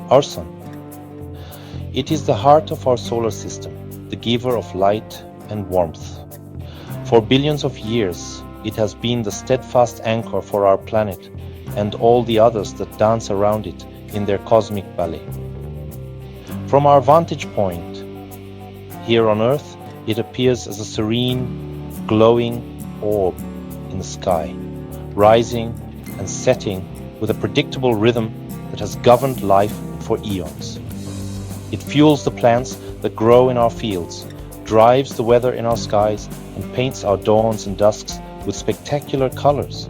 our Sun. It is the heart of our solar system, the giver of light and warmth. For billions of years, it has been the steadfast anchor for our planet and all the others that dance around it in their cosmic ballet. From our vantage point, here on Earth, it appears as a serene, glowing orb in the sky, rising and setting with a predictable rhythm that has governed life for eons. It fuels the plants that grow in our fields, drives the weather in our skies, and paints our dawns and dusks with spectacular colors.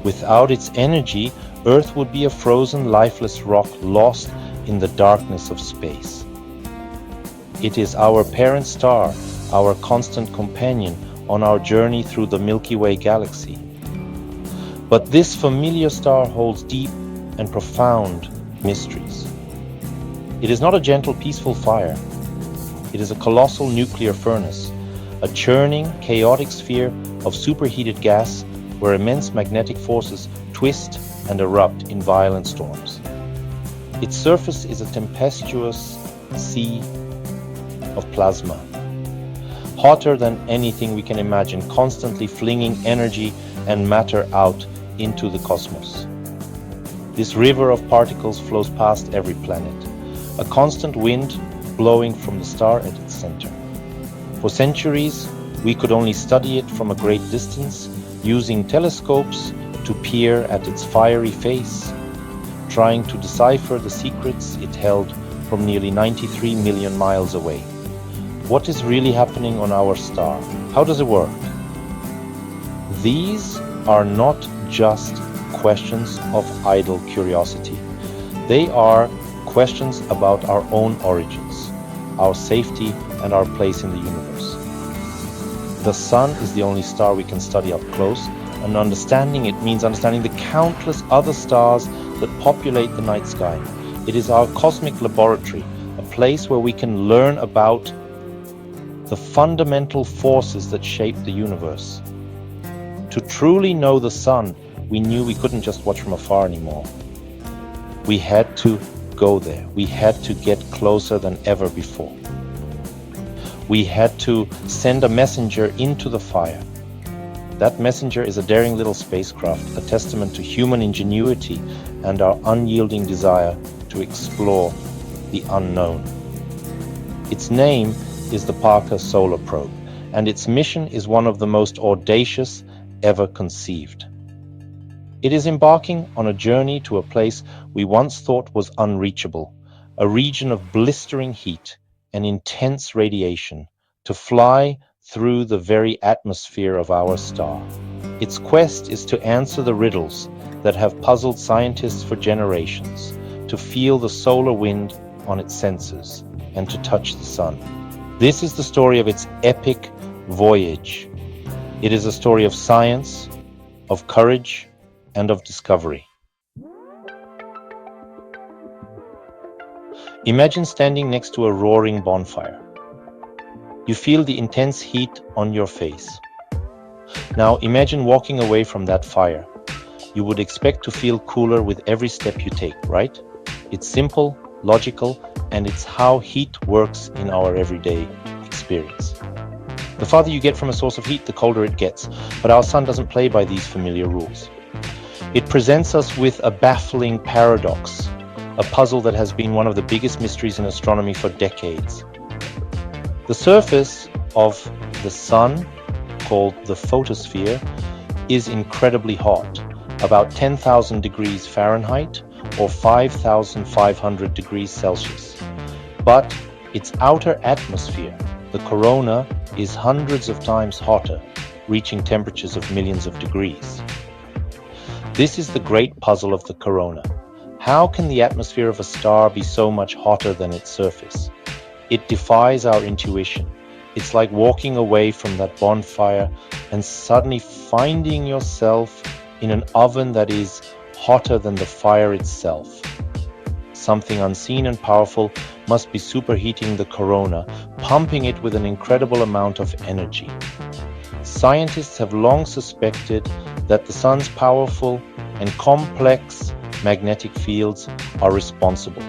Without its energy, Earth would be a frozen, lifeless rock lost in the darkness of space. It is our parent star, our constant companion on our journey through the Milky Way galaxy. But this familiar star holds deep and profound mysteries. It is not a gentle, peaceful fire. It is a colossal nuclear furnace, a churning, chaotic sphere of superheated gas where immense magnetic forces twist and erupt in violent storms. Its surface is a tempestuous sea of plasma, hotter than anything we can imagine, constantly flinging energy and matter out into the cosmos. This river of particles flows past every planet, a constant wind blowing from the star at its center. For centuries, we could only study it from a great distance, using telescopes to peer at its fiery face, trying to decipher the secrets it held from nearly 93 million miles away. What is really happening on our star? How does it work? These are not just questions of idle curiosity. They are questions about our own origins, our safety, and our place in the universe. The Sun is the only star we can study up close, and understanding it means understanding the countless other stars that populate the night sky. It is our cosmic laboratory, a place where we can learn about the fundamental forces that shape the universe. To truly know the Sun, we knew we couldn't just watch from afar anymore. We had to go there. We had to get closer than ever before. We had to send a messenger into the fire. That messenger is a daring little spacecraft, a testament to human ingenuity and our unyielding desire to explore the unknown. Its name is the Parker Solar Probe, and its mission is one of the most audacious ever conceived. It is embarking on a journey to a place we once thought was unreachable, a region of blistering heat and intense radiation, to fly through the very atmosphere of our star. Its quest is to answer the riddles that have puzzled scientists for generations, to feel the solar wind on its sensors, and to touch the Sun. This is the story of its epic voyage. It is a story of science, of courage, and of discovery. Imagine standing next to a roaring bonfire. You feel the intense heat on your face. Now imagine walking away from that fire. You would expect to feel cooler with every step you take, right? It's simple, logical, and it's how heat works in our everyday experience. The farther you get from a source of heat, the colder it gets. But our Sun doesn't play by these familiar rules. It presents us with a baffling paradox, a puzzle that has been one of the biggest mysteries in astronomy for decades. The surface of the Sun, called the photosphere, is incredibly hot, about 10,000 degrees Fahrenheit or 5,500 degrees Celsius. But its outer atmosphere, the corona, is hundreds of times hotter, reaching temperatures of millions of degrees. This is the great puzzle of the corona. How can the atmosphere of a star be so much hotter than its surface? It defies our intuition. It's like walking away from that bonfire and suddenly finding yourself in an oven that is hotter than the fire itself. Something unseen and powerful must be superheating the corona, pumping it with an incredible amount of energy. Scientists have long suspected that the Sun's powerful and complex magnetic fields are responsible,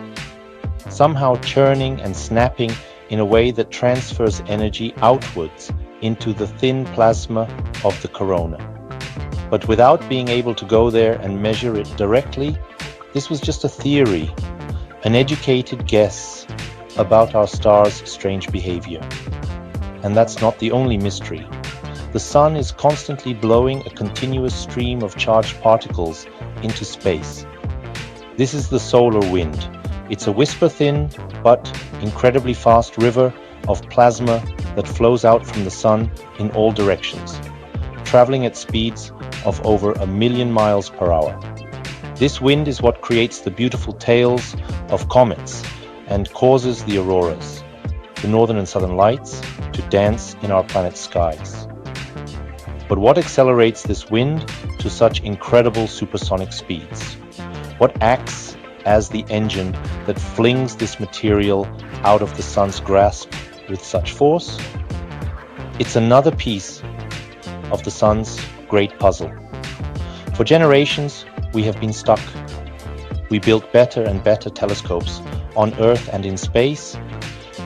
somehow churning and snapping in a way that transfers energy outwards into the thin plasma of the corona. But without being able to go there and measure it directly, this was just a theory, an educated guess about our star's strange behavior. And that's not the only mystery. The sun is constantly blowing a continuous stream of charged particles into space. This is the solar wind. It's a whisper-thin but incredibly fast river of plasma that flows out from the sun in all directions, traveling at speeds of over 1 million miles per hour. This wind is what creates the beautiful tails of comets and causes the auroras, the northern and southern lights, to dance in our planet's skies. But what accelerates this wind to such incredible supersonic speeds? What acts as the engine that flings this material out of the sun's grasp with such force? It's another piece of the sun's great puzzle. For generations, we have been stuck. We built better and better telescopes on Earth and in space,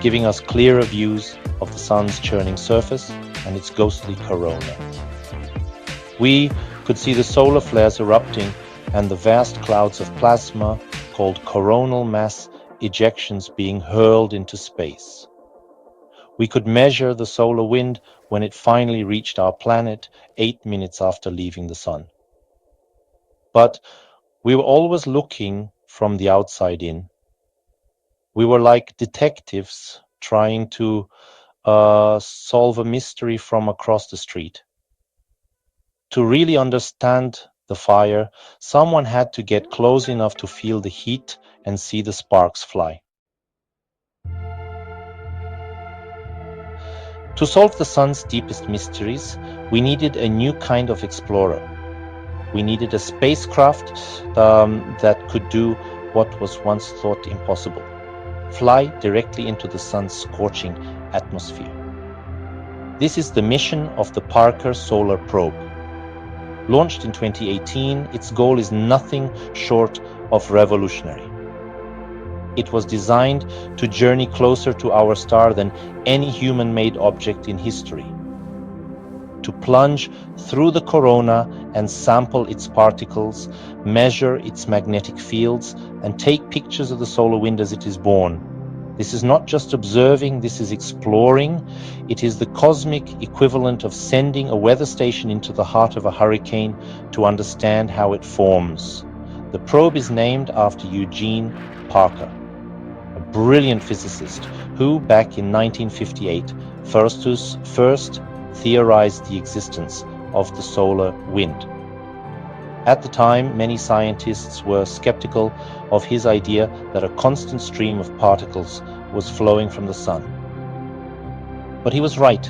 giving us clearer views of the sun's churning surface and its ghostly corona. We could see the solar flares erupting and the vast clouds of plasma called coronal mass ejections being hurled into space. We could measure the solar wind when it finally reached our planet 8 minutes after leaving the sun. But we were always looking from the outside in. We were like detectives trying to solve a mystery from across the street. To really understand the fire, someone had to get close enough to feel the heat and see the sparks fly. To solve the sun's deepest mysteries, we needed a new kind of explorer. We needed a spacecraft that could do what was once thought impossible: fly directly into the sun's scorching atmosphere. This is the mission of the Parker Solar Probe. Launched in 2018, its goal is nothing short of revolutionary. It was designed to journey closer to our star than any human-made object in history. To plunge through the corona and sample its particles, measure its magnetic fields, and take pictures of the solar wind as it is born. This is not just observing, this is exploring. It is the cosmic equivalent of sending a weather station into the heart of a hurricane to understand how it forms. The probe is named after Eugene Parker, a brilliant physicist who, back in 1958, first theorized the existence of the solar wind. At the time, many scientists were skeptical of his idea that a constant stream of particles was flowing from the sun. But he was right,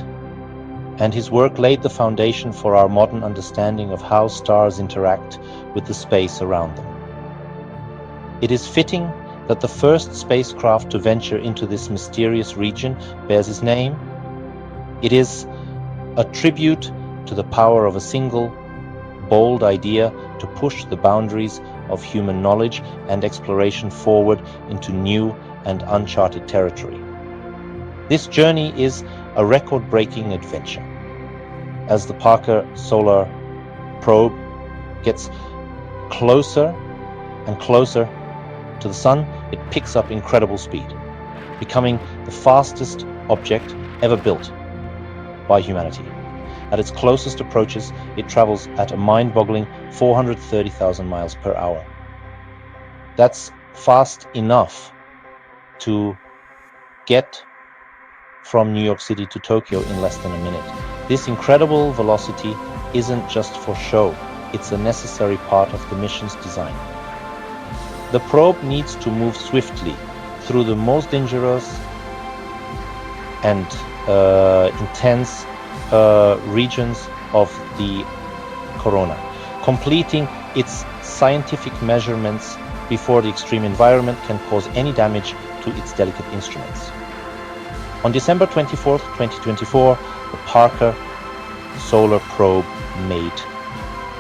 and his work laid the foundation for our modern understanding of how stars interact with the space around them. It is fitting that the first spacecraft to venture into this mysterious region bears his name. It is a tribute to the power of a single, bold idea to push the boundaries of human knowledge and exploration forward into new and uncharted territory. This journey is a record-breaking adventure. As the Parker Solar Probe gets closer and closer to the sun, it picks up incredible speed, becoming the fastest object ever built by humanity. At its closest approaches, it travels at a mind-boggling 430,000 miles per hour. That's fast enough to get from New York City to Tokyo in less than a minute. This incredible velocity isn't just for show, it's a necessary part of the mission's design. The probe needs to move swiftly through the most dangerous and intense regions of the corona, completing its scientific measurements before the extreme environment can cause any damage to its delicate instruments. On December 24, 2024, the Parker Solar Probe made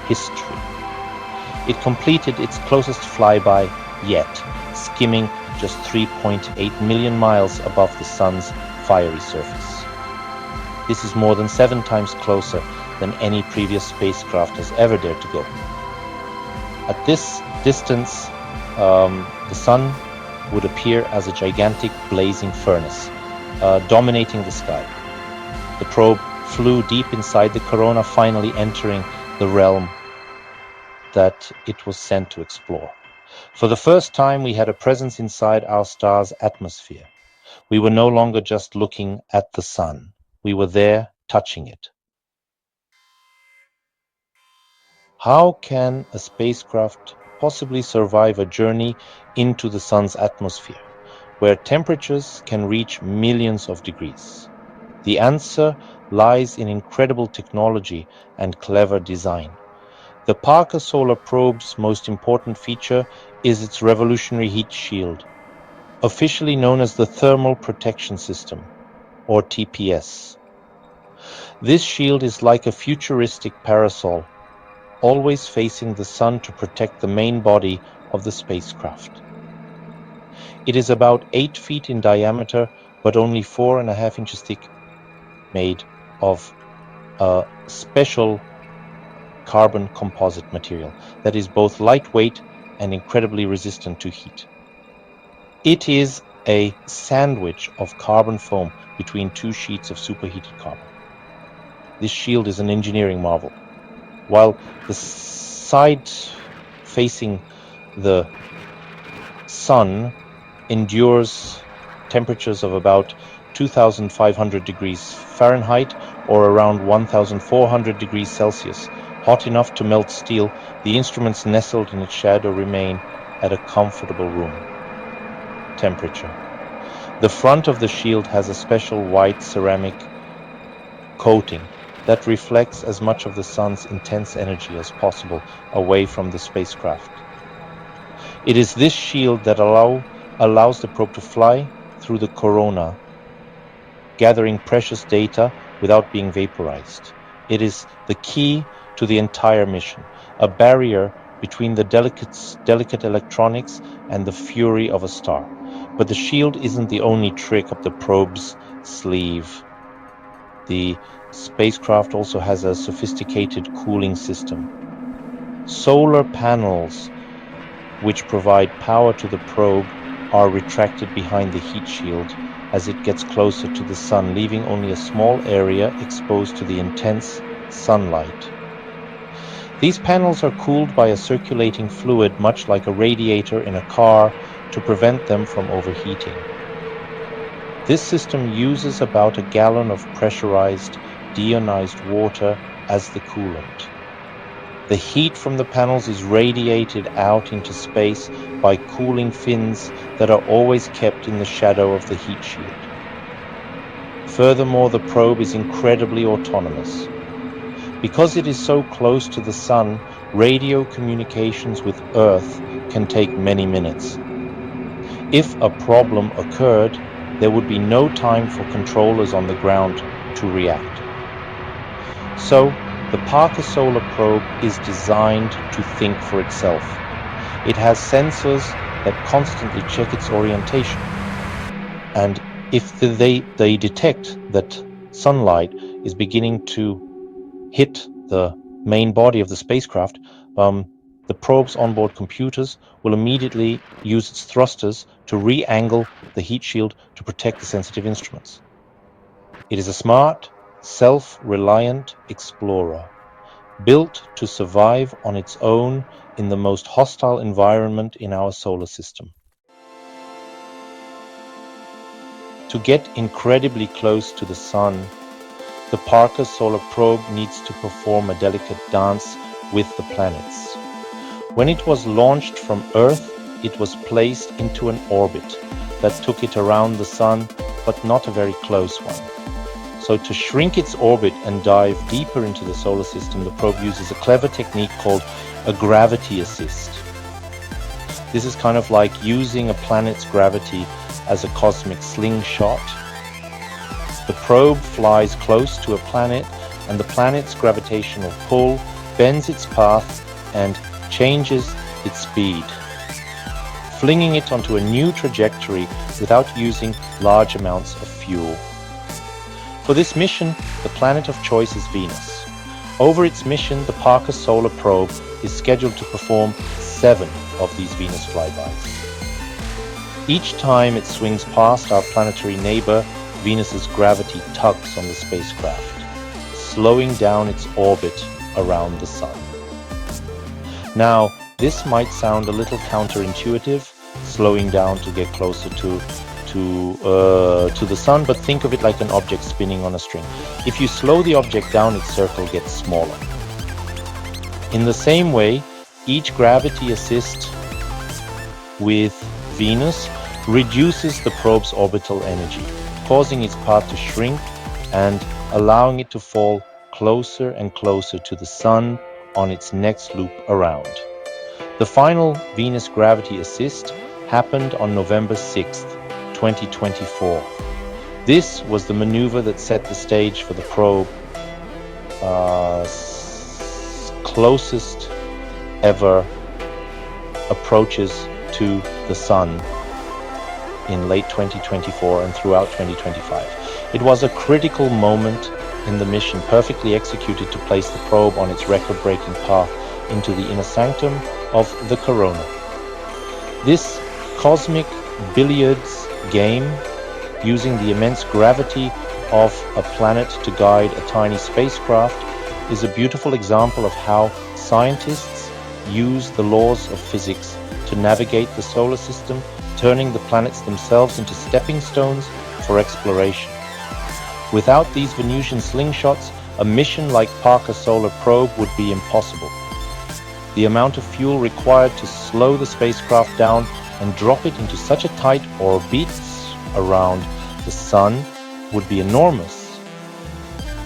history. It completed its closest flyby yet, skimming just 3.8 million miles above the Sun's fiery surface. This is more than 7 times closer than any previous spacecraft has ever dared to go. At this distance, the Sun would appear as a gigantic blazing furnace, dominating the sky. The probe flew deep inside the corona, finally entering the realm that it was sent to explore. For the first time, we had a presence inside our star's atmosphere. We were no longer just looking at the Sun. We were there, touching it. How can a spacecraft possibly survive a journey into the Sun's atmosphere, where temperatures can reach millions of degrees? The answer lies in incredible technology and clever design. The Parker Solar Probe's most important feature is its revolutionary heat shield, officially known as the Thermal Protection System, or TPS. This shield is like a futuristic parasol, always facing the Sun to protect the main body of the spacecraft. It is about 8 feet in diameter, but only 4.5 inches thick, made of a special carbon composite material that is both lightweight and incredibly resistant to heat. It is a sandwich of carbon foam between 2 sheets of superheated carbon. This shield is an engineering marvel. While the side facing the Sun endures temperatures of about 2,500 degrees Fahrenheit or around 1,400 degrees Celsius, hot enough to melt steel, the instruments nestled in its shadow remain at a comfortable room temperature. The front of the shield has a special white ceramic coating that reflects as much of the Sun's intense energy as possible away from the spacecraft. It is this shield that allows the probe to fly through the corona, gathering precious data without being vaporized. It is the key to the entire mission, a barrier between the delicate electronics and the fury of a star. But the shield isn't the only trick up the probe's sleeve. The spacecraft also has a sophisticated cooling system. Solar panels, which provide power to the probe, are retracted behind the heat shield as it gets closer to the Sun, leaving only a small area exposed to the intense sunlight. These panels are cooled by a circulating fluid, much like a radiator in a car, to prevent them from overheating. This system uses about a gallon of pressurized, deionized water as the coolant. The heat from the panels is radiated out into space by cooling fins that are always kept in the shadow of the heat shield. Furthermore, the probe is incredibly autonomous. Because it is so close to the Sun, radio communications with Earth can take many minutes. If a problem occurred, there would be no time for controllers on the ground to react. So, the Parker Solar Probe is designed to think for itself. It has sensors that constantly check its orientation. And if they detect that sunlight is beginning to hit the main body of the spacecraft, the probe's onboard computers will immediately use its thrusters to re-angle the heat shield to protect the sensitive instruments. It is a smart, self-reliant explorer, built to survive on its own in the most hostile environment in our solar system. To get incredibly close to the Sun, the Parker Solar Probe needs to perform a delicate dance with the planets. When it was launched from Earth, it was placed into an orbit that took it around the Sun, but not a very close one. So to shrink its orbit and dive deeper into the solar system, the probe uses a clever technique called a gravity assist. This is kind of like using a planet's gravity as a cosmic slingshot. The probe flies close to a planet, and the planet's gravitational pull bends its path and changes its speed, flinging it onto a new trajectory without using large amounts of fuel. For this mission, the planet of choice is Venus. Over its mission, the Parker Solar Probe is scheduled to perform 7 of these Venus flybys. Each time it swings past our planetary neighbor, Venus's gravity tugs on the spacecraft, slowing down its orbit around the Sun. Now, this might sound a little counterintuitive, slowing down to get closer to the Sun, but think of it like an object spinning on a string. If you slow the object down, its circle gets smaller. In the same way, each gravity assist with Venus reduces the probe's orbital energy, causing its path to shrink and allowing it to fall closer and closer to the Sun on its next loop around. The final Venus gravity assist happened on November 6th, 2024. This was the maneuver that set the stage for the probe closest ever approaches to the Sun in late 2024 and throughout 2025. It was a critical moment in the mission, perfectly executed to place the probe on its record-breaking path into the inner sanctum of the corona. This cosmic billiards game, using the immense gravity of a planet to guide a tiny spacecraft, is a beautiful example of how scientists use the laws of physics to navigate the solar system, turning the planets themselves into stepping stones for exploration. Without these Venusian slingshots, a mission like Parker Solar Probe would be impossible. The amount of fuel required to slow the spacecraft down and drop it into such a tight orbit around the Sun would be enormous,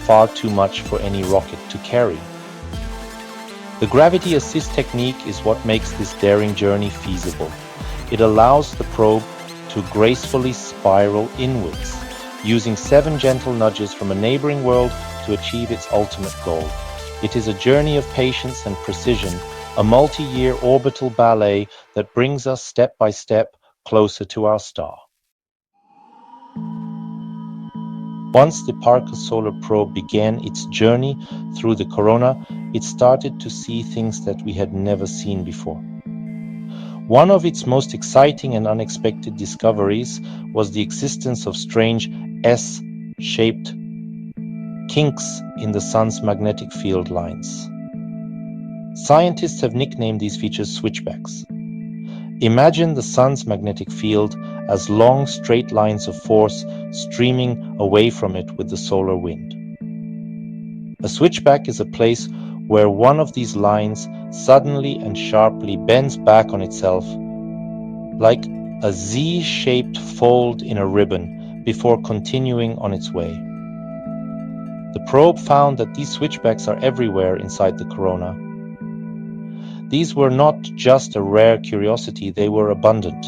far too much for any rocket to carry. The gravity assist technique is what makes this daring journey feasible. It allows the probe to gracefully spiral inwards, using 7 gentle nudges from a neighboring world to achieve its ultimate goal. It is a journey of patience and precision, a multi-year orbital ballet that brings us step by step closer to our star. Once the Parker Solar Probe began its journey through the corona, it started to see things that we had never seen before. One of its most exciting and unexpected discoveries was the existence of strange S-shaped kinks in the Sun's magnetic field lines. Scientists have nicknamed these features switchbacks. Imagine the Sun's magnetic field as long, straight lines of force streaming away from it with the solar wind. A switchback is a place where one of these lines suddenly and sharply bends back on itself, like a Z-shaped fold in a ribbon, before continuing on its way. The probe found that these switchbacks are everywhere inside the corona. These were not just a rare curiosity, they were abundant.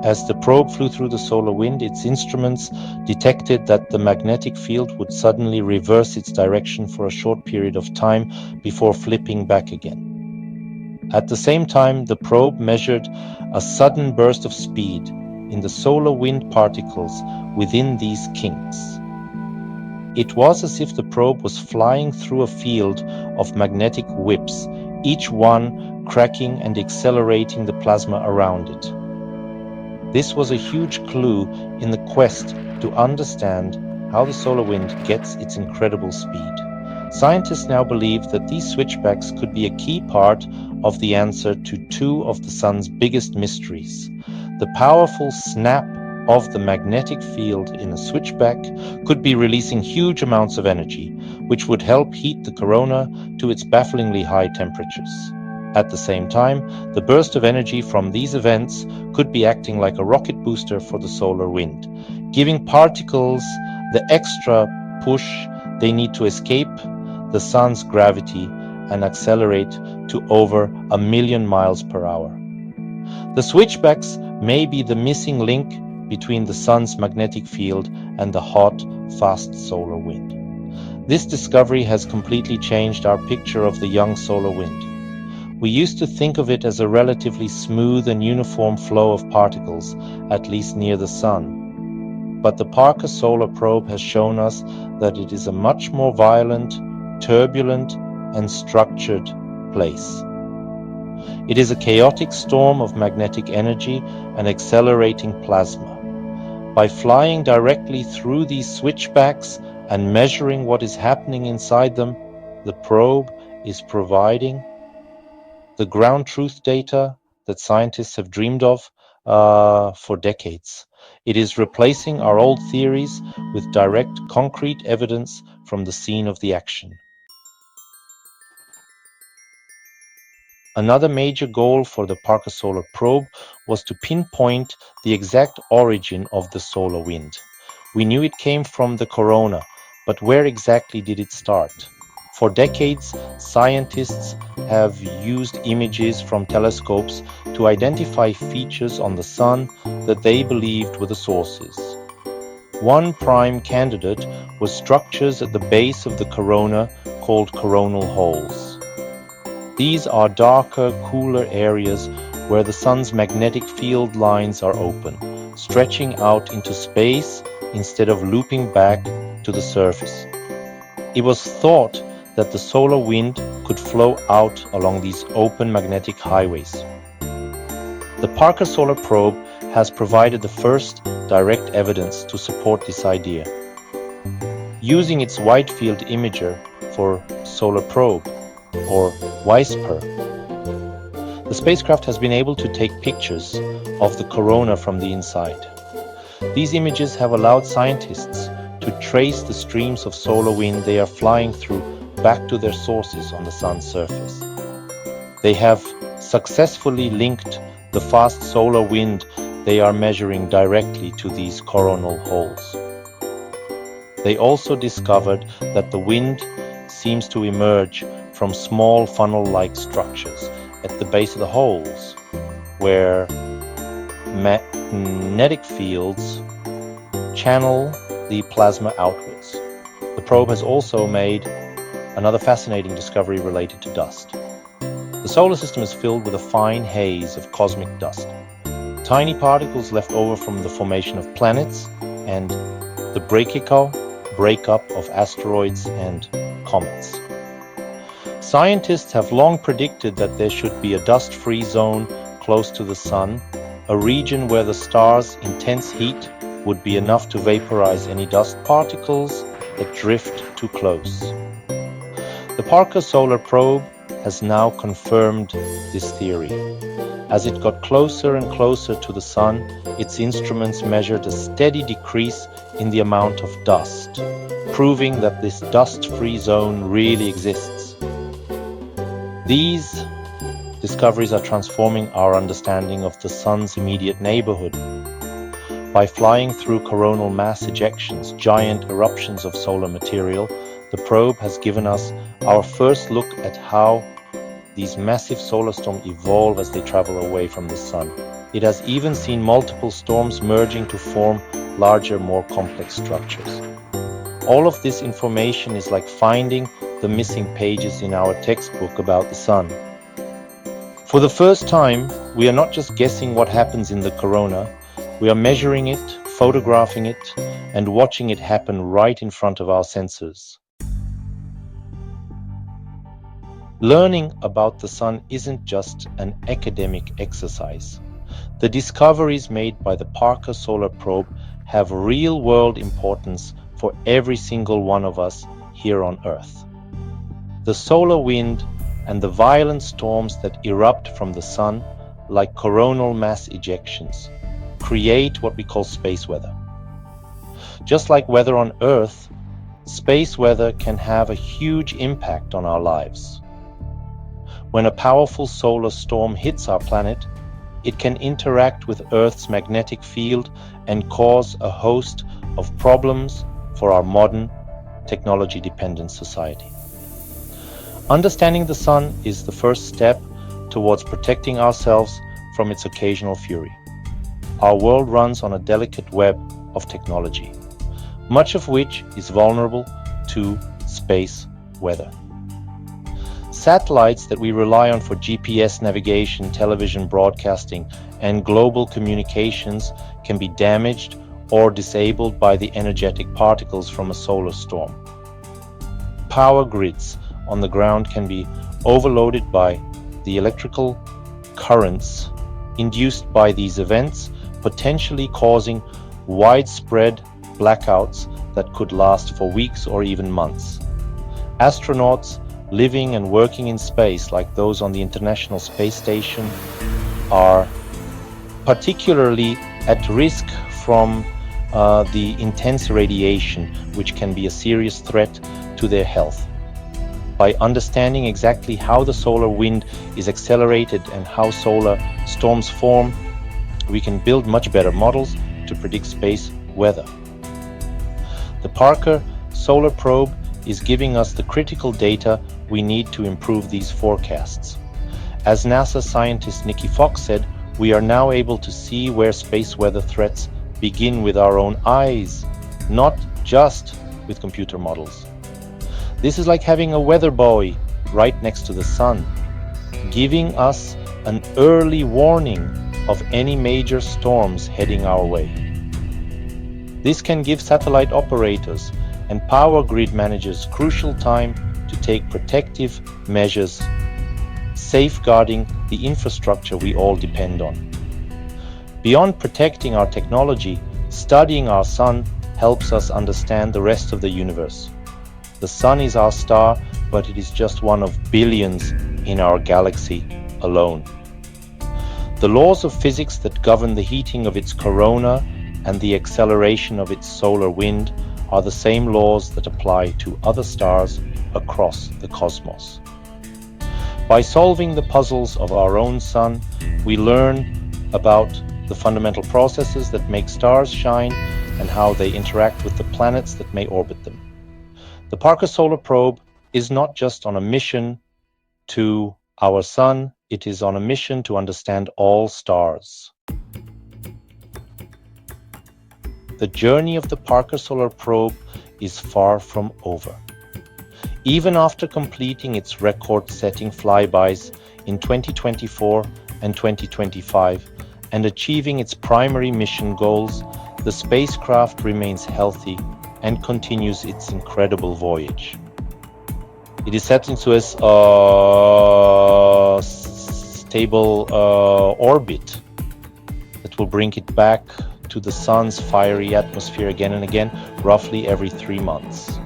As the probe flew through the solar wind, its instruments detected that the magnetic field would suddenly reverse its direction for a short period of time before flipping back again. At the same time, the probe measured a sudden burst of speed in the solar wind particles within these kinks. It was as if the probe was flying through a field of magnetic whips, each one cracking and accelerating the plasma around it. This was a huge clue in the quest to understand how the solar wind gets its incredible speed. Scientists now believe that these switchbacks could be a key part of the answer to 2 of the Sun's biggest mysteries. The powerful snap of the magnetic field in a switchback could be releasing huge amounts of energy, which would help heat the corona to its bafflingly high temperatures. At the same time, the burst of energy from these events could be acting like a rocket booster for the solar wind, giving particles the extra push they need to escape the Sun's gravity and accelerate to over 1,000,000 miles per hour. The switchbacks may be the missing link between the Sun's magnetic field and the hot, fast solar wind. This discovery has completely changed our picture of the young solar wind. We used to think of it as a relatively smooth and uniform flow of particles, at least near the Sun. But the Parker Solar Probe has shown us that it is a much more violent, turbulent, and structured place. It is a chaotic storm of magnetic energy and accelerating plasma. By flying directly through these switchbacks and measuring what is happening inside them, the probe is providing the ground truth data that scientists have dreamed of for decades. It is replacing our old theories with direct, concrete evidence from the scene of the action. Another major goal for the Parker Solar Probe was to pinpoint the exact origin of the solar wind. We knew it came from the corona, but where exactly did it start? For decades, scientists have used images from telescopes to identify features on the Sun that they believed were the sources. One prime candidate was structures at the base of the corona called coronal holes. These are darker, cooler areas where the Sun's magnetic field lines are open, stretching out into space instead of looping back to the surface. It was thought that the solar wind could flow out along these open magnetic highways. The Parker Solar Probe has provided the first direct evidence to support this idea. Using its wide field imager for Solar Probe, or WISPR, the spacecraft has been able to take pictures of the corona from the inside. These images have allowed scientists to trace the streams of solar wind they are flying through back to their sources on the Sun's surface. They have successfully linked the fast solar wind they are measuring directly to these coronal holes. They also discovered that the wind seems to emerge from small funnel-like structures at the base of the holes, where magnetic fields channel the plasma outwards. The probe has also made another fascinating discovery related to dust. The solar system is filled with a fine haze of cosmic dust, tiny particles left over from the formation of planets and the breakup of asteroids and comets. Scientists have long predicted that there should be a dust-free zone close to the Sun, a region where the star's intense heat would be enough to vaporize any dust particles that drift too close. The Parker Solar Probe has now confirmed this theory. As it got closer and closer to the Sun, its instruments measured a steady decrease in the amount of dust, proving that this dust-free zone really exists. These discoveries are transforming our understanding of the Sun's immediate neighborhood. By flying through coronal mass ejections, giant eruptions of solar material, the probe has given us our first look at how these massive solar storms evolve as they travel away from the Sun. It has even seen multiple storms merging to form larger, more complex structures. All of this information is like finding the missing pages in our textbook about the Sun. For the first time, we are not just guessing what happens in the corona, we are measuring it, photographing it, and watching it happen right in front of our sensors. Learning about the Sun isn't just an academic exercise. The discoveries made by the Parker Solar Probe have real-world importance for every single one of us here on Earth. The solar wind and the violent storms that erupt from the Sun, like coronal mass ejections, create what we call space weather. Just like weather on Earth, space weather can have a huge impact on our lives. When a powerful solar storm hits our planet, it can interact with Earth's magnetic field and cause a host of problems for our modern, technology-dependent society. Understanding the Sun is the first step towards protecting ourselves from its occasional fury. Our world runs on a delicate web of technology, much of which is vulnerable to space weather. Satellites that we rely on for GPS navigation, television broadcasting, and global communications can be damaged or disabled by the energetic particles from a solar storm. Power grids on the ground can be overloaded by the electrical currents induced by these events, potentially causing widespread blackouts that could last for weeks or even months. Astronauts living and working in space, like those on the International Space Station, are particularly at risk from the intense radiation, which can be a serious threat to their health. By understanding exactly how the solar wind is accelerated and how solar storms form, we can build much better models to predict space weather. The Parker Solar Probe is giving us the critical data we need to improve these forecasts. As NASA scientist Nikki Fox said, we are now able to see where space weather threats begin with our own eyes, not just with computer models. This is like having a weather buoy right next to the sun, giving us an early warning of any major storms heading our way. This can give satellite operators and power grid managers crucial time to take protective measures, safeguarding the infrastructure we all depend on. Beyond protecting our technology, studying our sun helps us understand the rest of the universe. The sun is our star, but it is just one of billions in our galaxy alone. The laws of physics that govern the heating of its corona and the acceleration of its solar wind are the same laws that apply to other stars across the cosmos. By solving the puzzles of our own sun, we learn about the fundamental processes that make stars shine and how they interact with the planets that may orbit them. The Parker Solar Probe is not just on a mission to our sun, it is on a mission to understand all stars. The journey of the Parker Solar Probe is far from over. Even after completing its record-setting flybys in 2024 and 2025 and achieving its primary mission goals, the spacecraft remains healthy and continues its incredible voyage. It is set into a stable orbit that will bring it back to the sun's fiery atmosphere again and again, roughly every 3 months.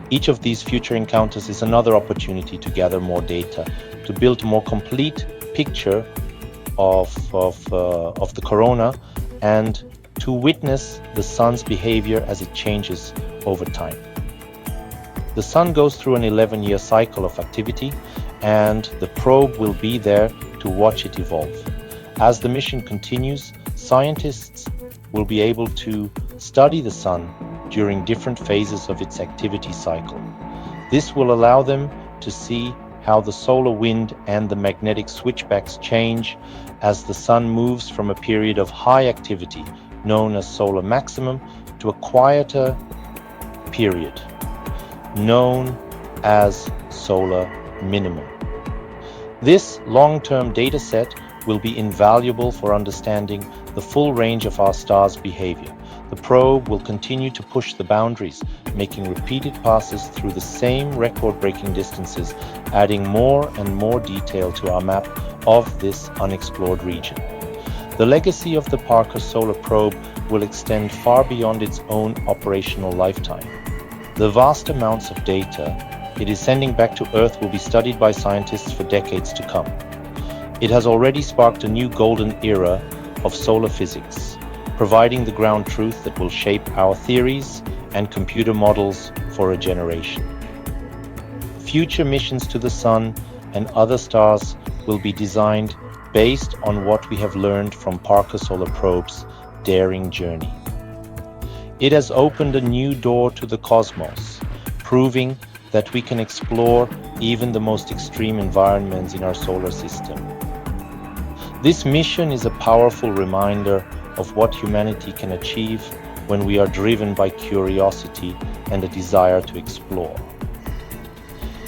Each of these future encounters is another opportunity to gather more data, to build a more complete picture of the corona, and to witness the sun's behavior as it changes over time. The sun goes through an 11-year cycle of activity, and the probe will be there to watch it evolve. As the mission continues, scientists will be able to study the sun during different phases of its activity cycle. This will allow them to see how the solar wind and the magnetic switchbacks change as the sun moves from a period of high activity, known as solar maximum, to a quieter period, known as solar minimum. This long-term data set will be invaluable for understanding the full range of our star's behavior. The probe will continue to push the boundaries, making repeated passes through the same record-breaking distances, adding more and more detail to our map of this unexplored region. The legacy of the Parker Solar Probe will extend far beyond its own operational lifetime. The vast amounts of data it is sending back to Earth will be studied by scientists for decades to come. It has already sparked a new golden era of solar physics, providing the ground truth that will shape our theories and computer models for a generation. Future missions to the Sun and other stars will be designed based on what we have learned from Parker Solar Probe's daring journey. It has opened a new door to the cosmos, proving that we can explore even the most extreme environments in our solar system. This mission is a powerful reminder of what humanity can achieve when we are driven by curiosity and a desire to explore.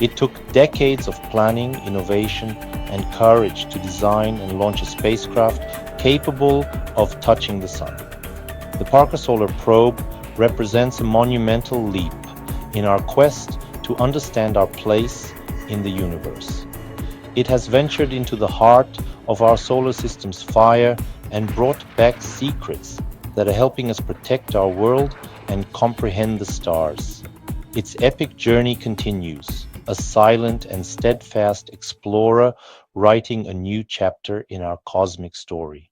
It took decades of planning, innovation, and courage to design and launch a spacecraft capable of touching the Sun. The Parker Solar Probe represents a monumental leap in our quest to understand our place in the universe. It has ventured into the heart of our solar system's fire and brought back secrets that are helping us protect our world and comprehend the stars. Its epic journey continues, a silent and steadfast explorer writing a new chapter in our cosmic story.